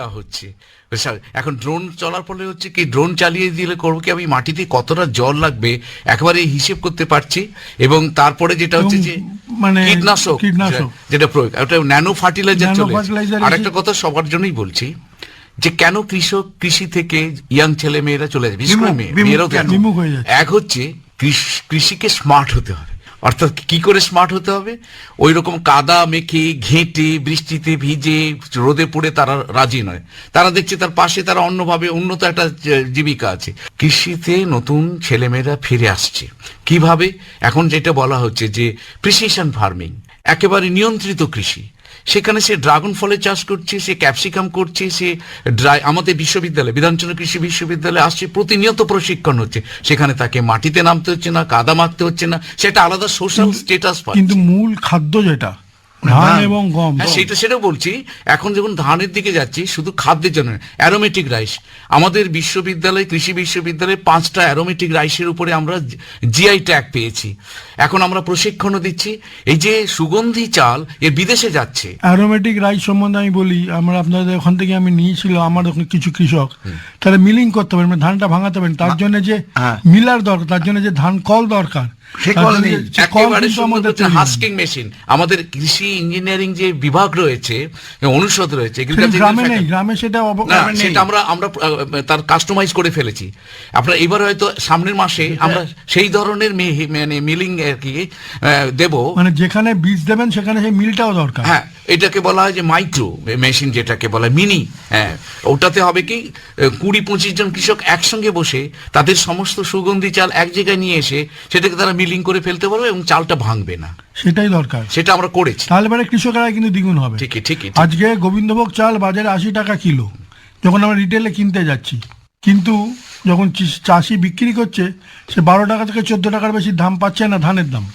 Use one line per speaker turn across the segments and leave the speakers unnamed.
দেওয়া হচ্ছে। এখন ড্রোন চলার ফলে হচ্ছে কি, ড্রোন চালিয়ে দিলে করবো কি, আমি মাটিতে কতটা জল লাগবে একেবারে হিসেব করতে পারছি। এবং তারপরে যেটা হচ্ছে যে
মানে
কীটনাশক যেটা প্রয়োগ, ওটা ন্যানো ফার্টিলাইজার চলে এসেছে। আর একটা কথা সবার জন্যই বলছি, যে কেন কৃষি থেকে ইয়াং ছেলে মেয়েরা চলে যাবে, বিশেষ করে মেয়েরাও এক হচ্ছে কৃষিকে স্মার্ট হতে হবে। অর্থাৎ কি করে স্মার্ট হতে হবে, ওই রকম কাদা মেখে ঘেঁটে বৃষ্টিতে ভিজে রোদে পড়ে তারা রাজি নয়। তারা দেখছে তার পাশে তারা অন্যভাবে উন্নত একটা জীবিকা আছে। কৃষিতে নতুন ছেলেমেয়েরা ফিরে আসছে কিভাবে, এখন যেটা বলা হচ্ছে যে প্রিসিশন ফার্মিং, একেবারে নিয়ন্ত্রিত কৃষি। সেখানে সে ড্রাগন ফলের চাষ করছে, সে ক্যাপসিকাম করছে, সে আমাদের বিশ্ববিদ্যালয় বিধানচন্দ্র কৃষি বিশ্ববিদ্যালয়ে আসছে, প্রতিনিয়ত প্রশিক্ষণ হচ্ছে। সেখানে তাকে মাটিতে নামতে হচ্ছে না, কাদা মাখতে হচ্ছে না, সেটা আলাদা সোশ্যাল স্ট্যাটাস পাচ্ছে।
কিন্তু মূল খাদ্য যেটা ধান এবং গম,
সেটাও বলছি। এখন যখন ধানের দিকে যাচ্ছি, শুধু খাদ্যের জন্য, অ্যারোমেটিক রাইস, আমাদের বিশ্ববিদ্যালয় কৃষি বিশ্ববিদ্যালয়ে 5টা অ্যারোমেটিক রাইসের উপরে আমরা জিআই ট্যাগ পেয়েছি। এখন আমরা প্রশিক্ষণও দিচ্ছি। এই যে সুগন্ধি চাল এর বিদেশে যাচ্ছে।
অ্যারোমেটিক রাইস সম্বন্ধে আমি বলি, আমরা আপনাদের ওখান থেকে আমি নিয়েছিল, আমার ওখানে কিছু কৃষক তারা মিলিং করতে পারেন, ধানটা ভাঙাতে পারেন, তার জন্য যে মিলার দরকার, তার জন্য যে ধান কল দরকার,
হাস্কিং মেশিন। আমাদের কৃষি ইঞ্জিনিয়ারিং যে বিভাগ রয়েছে, অনুষদ রয়েছে,
গ্রামে সেটা
আমরা তার কাস্টমাইজ করে ফেলেছি। আপনার এবার হয়তো সামনের মাসে আমরা সেই ধরনের মানে মিলিং আর কি দেব,
মানে যেখানে বীজ দেবেন সেখানে সেই মিলটাও দরকার।
হ্যাঁ, এটাকে বলা হয় যে মাইক্রো মেশিন, যেটাকে বলা হয় মিনি। হ্যাঁ, ওটাতে হবে কি 20-25 জন কৃষক একসঙ্গে বসে তাদের সমস্ত সুগন্ধি চাল এক জায়গায় নিয়ে এসে সেটাকে তারা মিলিং করে ফেলতে পারবে এবং চালটা ভাঙবে না।
সেটাই দরকার,
সেটা আমরা করেছি।
তাহলে মানে কৃষকেরা কিন্তু দ্বিগুণ হবে।
ঠিকই।
আজকে গোবিন্দভোগ চাল বাজারে 80 টাকা কিলো, যখন আমরা রিটেলে কিনতে যাচ্ছি, কিন্তু যখন চাষি বিক্রি করছে সে 12 টাকা থেকে 14 টাকার বেশি দাম পাচ্ছে না ধানের দাম।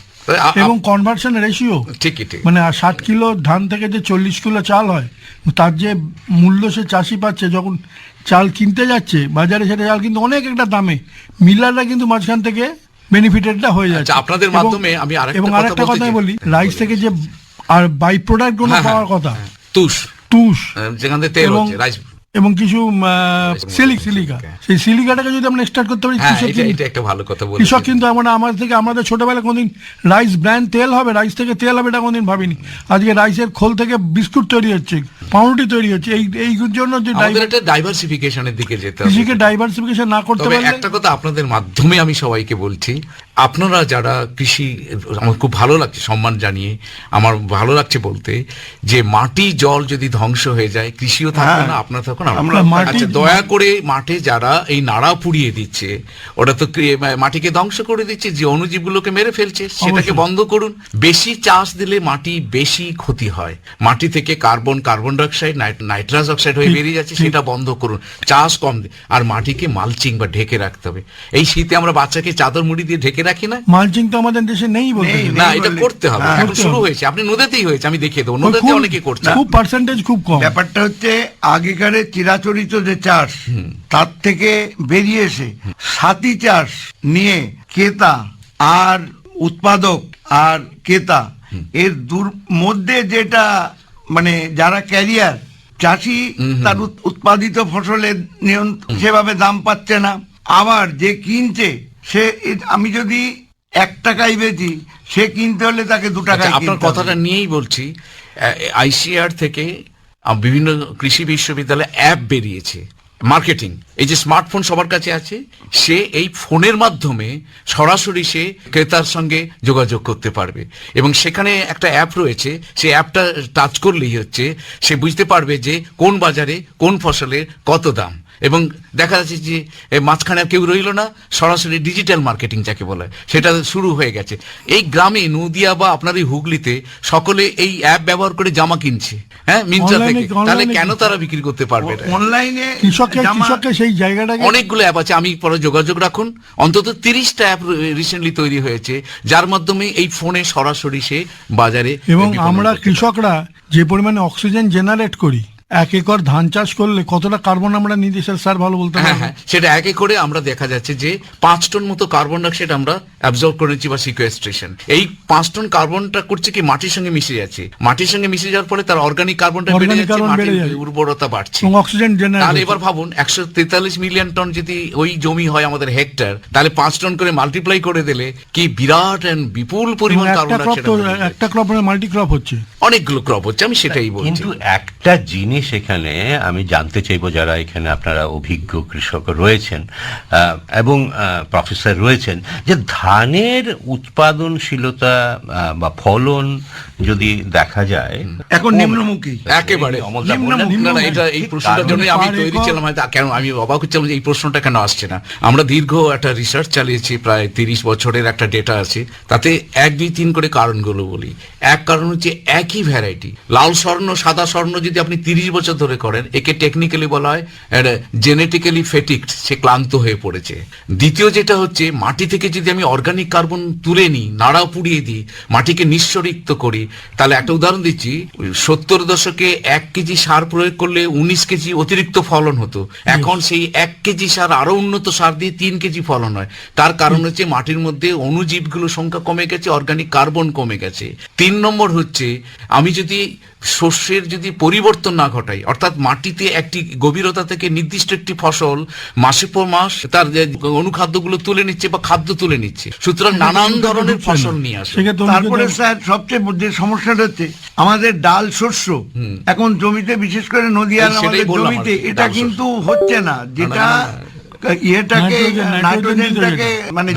এবং কনভার্সন রেশিও
ঠিক,
মানে 60 কিলো ধান থেকে যে 40 কিলো চাল হয়, তার যে মূল্য সে চাষি পাচ্ছে যখন চাল কিনতে যাচ্ছে বাজারে, সেটা চাল কিন্তু অনেক একটা দামে, মিলাররা কিন্তু মাঝখান থেকে বেনিফিটেডটা হয়ে যাচ্ছে।
আপনাদের মাধ্যমে আমি
আরেকটা কথা বলি, রাইস থেকে যে আর বাই প্রোডাক্ট গুলো পাওয়ার কথা, তুষ
যেখান থেকে তেল হচ্ছে, রাইস
এবং কিছু সিলিকা, সেই সিলিকাটাকে যদি আমরা স্টার্ট করতে পারি, কৃষক কিন্তু আমাদের ছোটবেলায় কোনদিন রাইস ব্র্যান্ড তেল হবে, রাইস থেকে তেল হবে, এটা কোনদিন ভাবিনি। আজকে রাইসের খোল থেকে বিস্কুট তৈরি হচ্ছে, পাউরুটি তৈরি হচ্ছে। এই জন্য যে
ডাইভার্সিফিকেশনের দিকে যেতে হবে,
কৃষিকে ডাইভার্সিফিকেশন না করতে পারলে।
একটা কথা আপনাদের মাধ্যমে আমি সবাইকে বলছি, আপনারা যারা কৃষি, আমার খুব ভালো লাগছে, সম্মান জানিয়ে আমার ভালো লাগছে বলতে, যে মাটি জল যদি ধ্বংস হয়ে যায়, কৃষিও থাকবে না, আপনারা থাকুন। আচ্ছা, দয়া করে মাঠে যারা এই নাড়া পুড়িয়ে দিচ্ছে, ওটা তো মাটিকে ধ্বংস করে দিচ্ছে, যে অণুজীবগুলোকে মেরে ফেলছে, সেটাকে বন্ধ করুন। বেশি চাষ দিলে মাটি বেশি ক্ষতি হয়, মাটি থেকে কার্বন ডাইঅক্সাইড, নাইট্রাস অক্সাইড হয়ে বেরিয়ে যাচ্ছে, সেটা বন্ধ করুন। চাষ কম, আর মাটিকে মালচিং বা ঢেকে রাখতে হবে। এই শীতে আমরা বাচ্চাকে চাদর মুড়ি দিয়ে ঢেকে রাখি না,
মালচিং তো আমাদের দেশে নেই বলতে
না, এটা করতে হবে। এখন শুরু হয়েছে, আপনি নদীতেই হয়েছে, আমি দেখিয়ে দেবো, নদীতে অনেকে করছে,
খুব পার্সেন্টেজ খুব কম।
ব্যাপারটা হচ্ছে আগেকারে চিরাচরিত যে চাষ, তার থেকে বেরিয়ে এসে সাথী চাষ নিয়ে ক্রেতা আর উৎপাদক আর ক্রেতা এর মধ্যে যেটা মানে যারা ক্যারিয়ার চাষি, তার উৎপাদিত ফসলের সেভাবে দাম পাচ্ছে না, আবার যে কিনছে সে, আমি যদি 1 টাকায় বেচি, সে কিনতে হলে তাকে 2 টাকায়।
আপনার কথাটা নিয়েই বলছি, আইসিআর থেকে বিভিন্ন কৃষি বিশ্ববিদ্যালয়ে অ্যাপ বেরিয়েছে মার্কেটিং। এই যে স্মার্টফোন সবার কাছে আছে, সে এই ফোনের মাধ্যমে সরাসরি সে ক্রেতার সঙ্গে যোগাযোগ করতে পারবে, এবং সেখানে একটা অ্যাপ রয়েছে, সেই অ্যাপটা টাচ করলেই হচ্ছে সে বুঝতে পারবে যে কোন বাজারে কোন ফসলের কত দাম। এবং দেখা যাচ্ছে যে মাঝখানে কেউ রইল না, সরাসরি ডিজিটাল মার্কেটিং যাকে বলে সেটা শুরু হয়ে গেছে। এই গ্রামে নদিয়া বা আপনার এই হুগলিতে সকলে এই অ্যাপ ব্যবহার করে জামা কিনছে, হ্যাঁ, মিন্ত্রা থেকে। তাহলে কেন তারা বিক্রি করতে পারবে
অনলাইনে?
কৃষককে সেই জায়গাটাকে,
অনেকগুলো অ্যাপ আছে, আমি পরে যোগাযোগ রাখুন। অন্তত 30টা অ্যাপ রিসেন্টলি তৈরি হয়েছে, যার মাধ্যমে এই ফোনে সরাসরি সে বাজারে।
এবং আমরা কৃষকরা যে পরিমাণে অক্সিজেন জেনারেট করি, 1 একর ধান চাষ করলে কতটা কার্বন আমরা নিতে, স্যার ভালো বলতে।
হ্যাঁ, সেটা 1 একরে আমরা দেখা যাচ্ছে যে 5 টন মতো কার্বন ডাইঅক্সাইড আমরা অ্যাবজর্ব করে নিচ্ছি বা সিকোয়েস্ট্রেশন। এই 5 টন কার্বনটা করছে কি মাটির সঙ্গে মিশে যাচ্ছে, মাটির সঙ্গে মিশে যাওয়ার ফলে তার অর্গানিক কার্বনটা বেড়ে যাচ্ছে, মাটির উর্বরতা বাড়ছে,
অক্সিজেন জেনারেট।
তাহলে এবার ভাবুন 143 মিলিয়ন টন যদি ওই জমি হয় আমাদের হেক্টর, তাহলে 5 টন করে মাল্টিপ্লাই করে দিলে কি বিরাট বিপুল পরিমাণ কার্বন ডাইঅক্সাইড।
একটা ক্রপ মাল্টি ক্রপ হচ্ছে,
অনেকগুলো ক্রপ হচ্ছে, আমি সেটাই বলছি।
কিন্তু একটা জিনিস এখানে আমি জানতে চাইবো, যারা এখানে আপনারা অভিজ্ঞ কৃষক রয়েছেন এবং প্রফেসর রয়েছেন, যে ধানের উৎপাদনশীলতা বা ফলন যদি দেখা যায়
এখন নিম্নমুখী
একেবারে। এটা এই প্রশ্নটার জন্য আমি তৈরি ছিলাম, কেন আমি অবাক হচ্ছিলাম যে এই প্রশ্নটা কেন আসছে না। আমরা দীর্ঘ একটা রিসার্চ চালিয়েছি, প্রায় 30 বছরের একটা ডেটা আছে, তাতে 1, 2, 3 করে কারণগুলো বলি। এক কারণ হচ্ছে একই ভ্যারাইটি লাল স্বর্ণ সাদা স্বর্ণ যদি আপনি 30 বছর ধরে করেন, একে টেকনিক্যালি বলা হয় জেনেটিক্যালি ফেটিকড, সে ক্লান্ত হয়ে পড়েছে। দ্বিতীয় যেটা হচ্ছে মাটি থেকে যদি আমি অর্গানিক কার্বন তুলে নিই, নাড়া পুড়িয়ে দিই, মাটিকে নিঃসরিক্ত করি, তাহলে একটা উদাহরণ দিচ্ছি, 70 দশকে 1 কেজি সার প্রয়োগ করলে 19 কেজি অতিরিক্ত ফলন হতো। এখন সেই 1 কেজি সার আরো উন্নত সার দিয়ে 3 কেজি ফলন হয়। তার কারণ হচ্ছে মাটির মধ্যে অণুজীবগুলোর সংখ্যা কমে গেছে, অর্গানিক কার্বন কমে গেছে। 3 নম্বর হচ্ছে আমি যদি শস্যের যদি পরিবর্তন না ঘটাই, অর্থাৎ মাটিতে একটি গভীরতা থেকে নির্দিষ্ট একটি ফসল মাসের পর মাস তার যে অনুখাদ্যগুলো তুলে নিচ্ছে বা খাদ্য তুলে নিচ্ছে, সুতরাং নানান ধরনের ফসল নিয়ে আসে।
তারপরে স্যার সবচেয়ে যে সমস্যাটা হচ্ছে আমাদের ডাল শস্য এখন জমিতে, বিশেষ করে নদীয়ার আমাদের জমিতে এটা কিন্তু হচ্ছে না, যেটা ইয়েটাকে নাইট্রোজেনটাকে মানে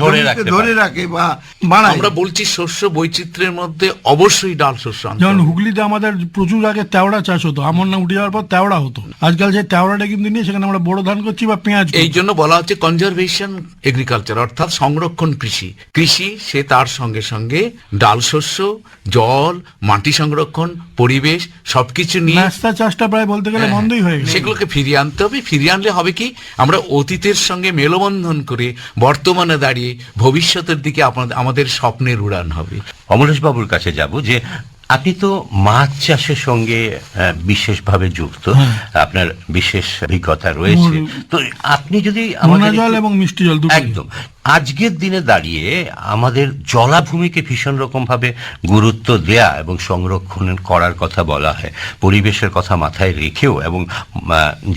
ধরে রাখে বা বাড়ায়।
আমরা বলছি শস্য বৈচিত্র্যের মধ্যে অবশ্যই ডাল শস্য।
যেমন হুগলিতে আমাদের প্রচুর আগে তেওড়া চাষ হতো, আমন না উঠে যাওয়ার পর তেওড়া হতো। আজকাল সেই তেওড়াটা কিন্তু নিয়ে সেখানে আমরা বড় ধান করছি বা পেঁয়াজ।
এই জন্য বলা হচ্ছে কনজারভেশন এগ্রিকালচার, অর্থাৎ সংরক্ষণ কৃষি। কৃষি সে তার সঙ্গে সঙ্গে ডাল শস্য, জল, মাটি সংরক্ষণ, পরিবেশ সবকিছু নিয়ে
নাস্তা চাষটা প্রায় বলতে গেলে বন্ধই হয়ে গেছে।
সেগুলোকে ফিরিয়ে আনতে হবে। ফিরিয়ে আনলে হবে কি, আমরা অতীতের সঙ্গে মেলবন্ধন করে বর্তমানে দাঁড়িয়ে ভবিষ্যতের দিকে আমাদের স্বপ্নের উড়ান হবে।
অমরেশ বাবুর কাছে যাব, যে আপনি তো মাছ চাষের সঙ্গে বিশেষভাবে যুক্ত, আপনার বিশেষ অভিজ্ঞতা রয়েছে, তো আপনি যদি
আমাদের জল এবং মিষ্টি জল
একদম আজকের দিনে দাঁড়িয়ে আমাদের জলাভূমিকে ভীষণ রকম ভাবে গুরুত্ব দেয়া এবং সংরক্ষণ করার কথা বলা হয়, পরিবেশের কথা মাথায় রেখেও, এবং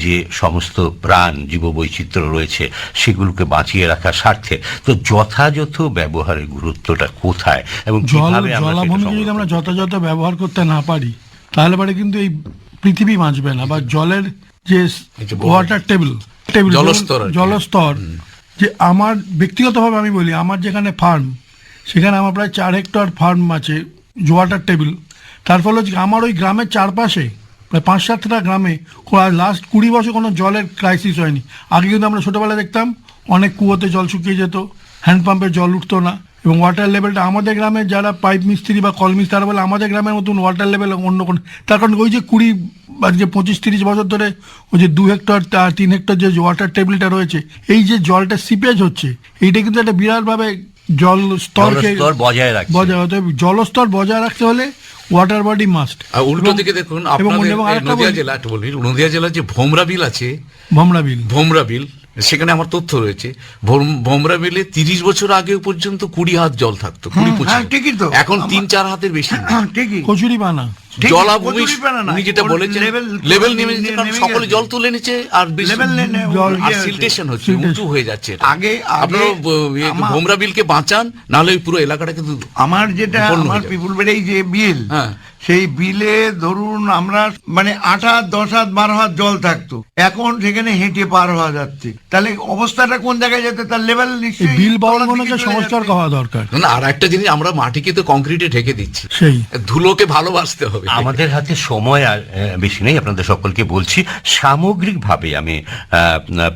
যে সমস্ত প্রাণ জীববৈচিত্র্য রয়েছে সেগুলোকে বাঁচিয়ে রাখার স্বার্থে, তো যথাযথ ব্যবহারের গুরুত্বটা কোথায় এবং কিভাবে
জলাভূমিকে যদি আমরা যথাযথ ব্যবহার করতে না পারি, তাহলে পরে কিন্তু এই পৃথিবী বাঁচবে না। বা জলের যে ওয়াটার টেবিল জলস্তর, যে আমার ব্যক্তিগতভাবে আমি বলি, আমার যেখানে ফার্ম, সেখানে আমার প্রায় 4 হেক্টর ফার্ম আছে, ওয়াটার টেবিল। তার ফলে হচ্ছে আমার ওই গ্রামের চারপাশে প্রায় 5-7টা গ্রামে লাস্ট 20 বছর কোনো জলের ক্রাইসিস হয়নি। আগে কিন্তু আমরা ছোটবেলায় দেখতাম অনেক কুয়োতে জল শুকিয়ে যেত, হ্যান্ডপাম্পের জল উঠতো না, এবং ওয়াটার লেভেলটা আমাদের গ্রামের যারা পাইপ মিস্ত্রি বা কল মিস্ত্রি তারা বলে আমাদের গ্রামের মতন ওয়াটার লেভেল অন্য কোনো। তার কারণ ওই যে 20 বা যে 25-30 বছর ধরে ওই যে 2 হেক্টর 3 হেক্টর যে ওয়াটার টেবিলটা রয়েছে, এই যে জলটা সিপেজ হচ্ছে, এইটা কিন্তু একটা বিরাটভাবে জল স্তরকে বজায় রাখতে। জলস্তর বজায় রাখতে হলে ওয়াটার বডি মাস্ট।
উল্টো দিকে দেখুন, আপনাদের নদিয়া জেলার যে ভোমরা বিল আছে, ভোমরা বিল, সেখানে আমার তথ্য রয়েছে, ভোমরা বিলে 30 বছর আগে পর্যন্ত 20 হাত জল থাকতো, 20-25, এখন 3-4 হাতের বেশি।
কচুরি পানা
জলাভূমি উনি যেটা বলেছেন লেভেল নেমে যাচ্ছে, কারণ সকলে জল তুলে নিচ্ছে আর সিলটেশন হচ্ছে, উঁচু হয়ে যাচ্ছে।
আগে
আপনারা ভোমরা বিলকে বাঁচান, নাহলে ওই পুরো এলাকাটা কিন্তু।
আমার যেটা আমার পিপুলবেড়ে এই যে বিল, সেই বিলে ধরুন আমরা মানে 8 হাত 10 হাত 12 হাত জল থাকতো, এখন সেখানে হেঁটে পার হওয়া যাচ্ছে। তাহলে অবস্থাটা কোন জায়গায় যেতে, তার লেভেল নিশ্চয়ই
বিল বাড়ানোকে সংস্কার করা দরকার।
না, আর একটা জিনিস, আমরা মাটিকে তো কংক্রিটে ঢেকে দিচ্ছি, সেই ধুলোকে ভালোবাসতে হবে।
আমাদের হাতে সময় আর বেশি নেই, আপনাদের সকলকে বলছি সামগ্রিকভাবে আমি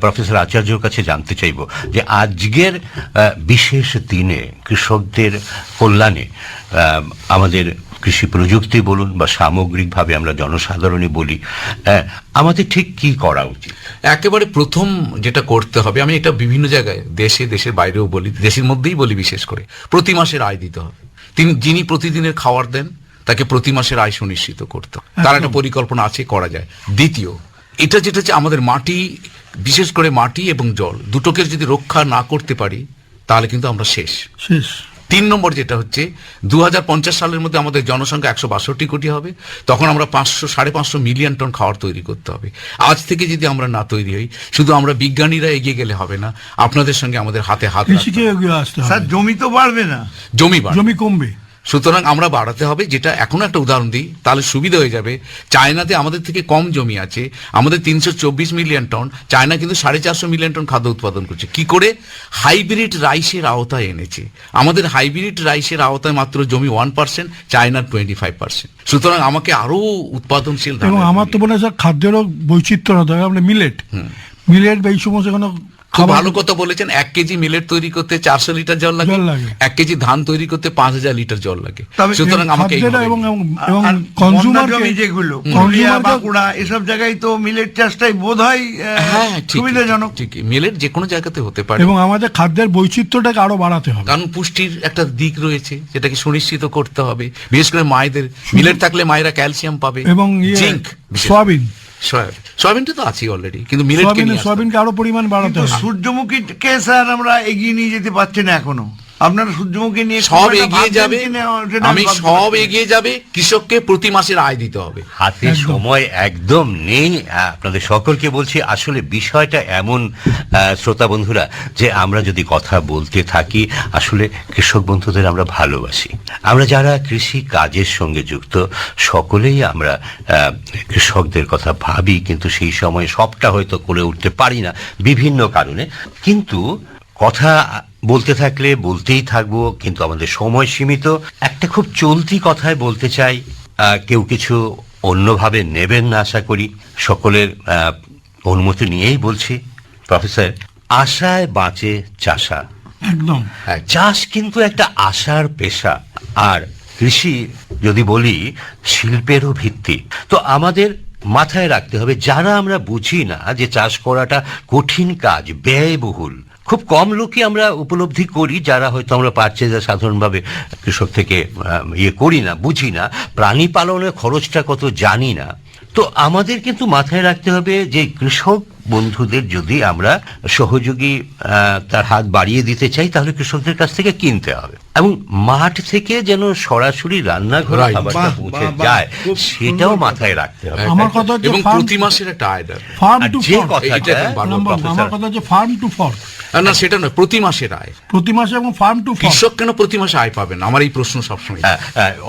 প্রফেসর আচার্যর কাছে জানতে চাইব যে আজকের বিশেষ দিনে কৃষকদের কল্যাণে আমাদের কৃষি প্রযুক্তি বলুন বা সামগ্রিকভাবে আমরা জনসাধারণে বলি, আমাদের ঠিক কি করা উচিত?
একেবারে প্রথম যেটা করতে হবে, আমি এটা বিভিন্ন জায়গায় দেশের বাইরেও বলি, দেশের মধ্যেই বলি, বিশেষ করে প্রতি মাসের আয় দিতে হবে। যিনি প্রতিদিনের খাবার দেন তাকে প্রতি মাসের আয় সুনিশ্চিত করতে হবে, তার একটা পরিকল্পনা আছে, করা যায়। দ্বিতীয়, এটা যেটা হচ্ছে আমাদের মাটি, বিশেষ করে মাটি এবং জল দুটোকে যদি রক্ষা না করতে পারি, তাহলে কিন্তু আমরা শেষ। 3 নম্বর যেটা হচ্ছে 2050 সালের মধ্যে আমাদের জনসংখ্যা 162 কোটি হবে, তখন আমরা 500-550 মিলিয়ন টন খাবার তৈরি করতে হবে। আজ থেকে যদি আমরা না তৈরি হই, শুধু আমরা বিজ্ঞানীরা এগিয়ে গেলে হবে না, আপনাদের সঙ্গে আমাদের হাতে হাত রাখতে হবে।
স্যার জমি তো বাড়বে না,
জমি কমবে।
সুতরাং আমরা বাড়াতে হবে। যেটা এখনো একটা উদাহরণ দিই তাহলে সুবিধা হয়ে যাবে, চায়নাতে আমাদের থেকে কম জমি আছে, আমাদের 324 মিলিয়ন টন, চায়না কিন্তু 450 মিলিয়ন টন খাদ্য উৎপাদন করছে। কি করে? হাইব্রিড রাইসের আওতায় এনেছে। আমাদের হাইব্রিড রাইসের আওতায় মাত্র জমি 1%, চায়নার 25%। সুতরাং আমাকে আরো উৎপাদনশীল।
এবং আমার তো মনে হয় খাদ্যেরও বৈচিত্র্য হতে হবে। মিলেট বা এই সমস্ত কোনো
খুব ভালো কথা বলেছেন। 1 কেজি মিলেট তৈরি করতে 400 লিটার জল লাগে, 1 কেজি ধান তৈরি করতে 5000 লিটার জল লাগে। সুতরাং আমাকে
যেগুলো বাঁকুড়া এসব জায়গায় তো মিলেট চাষটাই বোধ হয় সুবিধাজনক।
ঠিক, মিলেট যে কোনো জায়গাতে হতে পারে।
এবং আমাদের খাদ্যের বৈচিত্র্যটাকে আরো বাড়াতে হবে,
কারণ পুষ্টির একটা দিক রয়েছে যেটাকে সুনিশ্চিত করতে হবে। বিশেষ করে মায়েদের মিলেট থাকলে মায়েরা ক্যালসিয়াম পাবে
এবং জিঙ্ক।
সয়াবিনটা তো আছে অলরেডি, কিন্তু
সয়াবিনকে আরো পরিমাণ বাড়াতে হবে।
সূর্যমুখীকে স্যার আমরা এগিয়ে নিয়ে যেতে পারছি না এখনো। আপনারা সূর্যমুখী নিয়ে
সব এগিয়ে যাবে, সব এগিয়ে যাবে। কৃষককে প্রতি মাসের আয় দিতে হবে।
হাতে সময় একদম নেই। আপনাদের সকলকে বলছি, আসলে বিষয়টা এমন শ্রোতা বন্ধুরা, যে আমরা যদি কথা বলতে থাকি, আসলে কৃষক বন্ধুদের আমরা ভালোবাসি। আমরা যারা কৃষি কাজের সঙ্গে যুক্ত সকলেই আমরা কৃষকদের কথা ভাবি, কিন্তু সেই সময় সবটা হয়তো করে উঠতে পারি না বিভিন্ন কারণে। কিন্তু কথা বলতে থাকলে বলতেই থাকবো, কিন্তু আমাদের সময় সীমিত। একটা খুব চলতি কথায় বলতে চাই, কেউ কিছু অন্যভাবে নেবেন না আশা করি। সকলের অনুমতি নিয়েই বলছি। প্রফেসর, আশায় বাঁচে চাষা।
একদম,
চাষ কিন্তু একটা আশার পেশা। আর কৃষি যদি বলি শিল্পেরও ভিত্তি। তো আমাদের মাথায় রাখতে হবে, যারা আমরা বুঝি না যে চাষ করাটা কঠিন কাজ, ব্যয়বহুল, খুব কম লোকই আমরা উপলব্ধি করি, যারা হয়তো আমরা পারছে যে সাধারণভাবে কৃষক থেকে করি না, বুঝি না, প্রাণী পালনের খরচটা কত জানি না। তো আমাদের কিন্তু মাথায় রাখতে হবে যে কৃষক বন্ধুদের যদি আমরা সহযোগী তার হাত বাড়িয়ে দিতে চাই, তাহলে কৃষকদের কাছ থেকে কিনতে হবে, এবং মাঠ থেকে যেন সরাসরি রান্নাঘরে খাবারটা পৌঁছে যায় সেটাও মাথায় রাখতে হবে।
আমার কথা হচ্ছে
প্রতি মাসের একটা আয় দেবে।
ফার্ম টু
আমার কথা হচ্ছে ফার্ম টু ফর্ক। না, সেটা নয়, প্রতি মাসের আয়,
প্রতি মাসে এবং ফার্ম টু ফর্ক।
কৃষক কেন প্রতি মাসে আয় পাবেন? আমার এই প্রশ্ন সবসময়।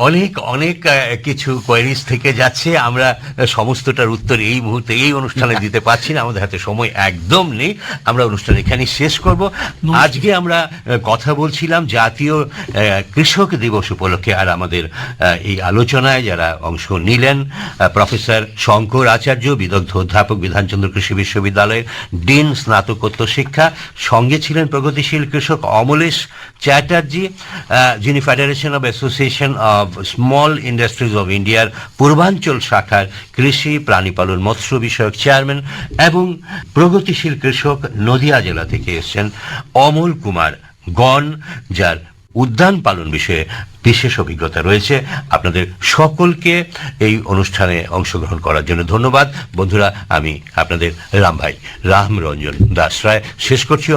অনেক অনেক কিছু কোয়েরিজ থেকে যাচ্ছে, আমরা সমস্তটার উত্তর এই মুহূর্তে এই অনুষ্ঠানে দিতে পারছি না, আমাদের হাতে সময় একদম নেই। আমরা অনুষ্ঠান এখানে শেষ করব। আজকে আমরা কথা বলছিলাম জাতীয় কৃষক দিবস উপলক্ষে। আর আমাদের এই আলোচনায় যারা অংশ নিলেন, প্রফেসর শঙ্কর আচার্য, বিদগ্ধ অধ্যাপক, বিধানচন্দ্র কৃষি বিশ্ববিদ্যালয়ের ডিন, স্নাতকোত্তর শিক্ষা। সঙ্গে ছিলেন প্রগতিশীল কৃষক অমলেশ চ্যাটার্জি, যিনি federation of association of small industries of ইন্ডিয়ার পূর্বাঞ্চল শাখার কৃষি, প্রাণীপালন, মৎস্য বিষয়ক চেয়ারম্যান, এবং প্রগতিশীল কৃষক নদিয়া জেলা থেকে এসেছেন অমল কুমার গণ, যার উদ্যান পালন বিষয়ে বিশেষ অভিজ্ঞতা রয়েছে। আপনাদের সকলকে এই অনুষ্ঠানে অংশগ্রহণ করার জন্য ধন্যবাদ। বন্ধুরা, আমি আপনাদের রামরঞ্জন দাস রায় শেষ করছি।